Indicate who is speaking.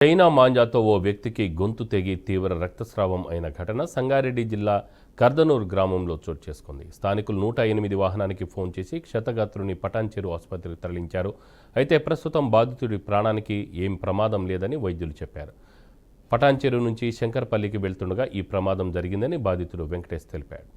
Speaker 1: China మాంజాతో ఓ వ్యక్తికి గొంతు తెగి తీవ్ర రక్తస్రావం అయిన ఘటన సంగారెడ్డి జిల్లా కర్దనూరు గ్రామంలో చోటు చేసుకుంది. స్థానికులు 108 వాహనానికి ఫోన్ చేసి క్షతగాత్రుని పటాన్చెరు ఆసుపత్రికి తరలించారు. అయితే ప్రస్తుతం బాధితుడి ప్రాణానికి ఏం ప్రమాదం లేదని వైద్యులు చెప్పారు. పటాన్చెరు నుంచి శంకర్పల్లికి వెళ్తుండగా ఈ ప్రమాదం జరిగిందని బాధితుడు వెంకటేష్ తెలిపాడు.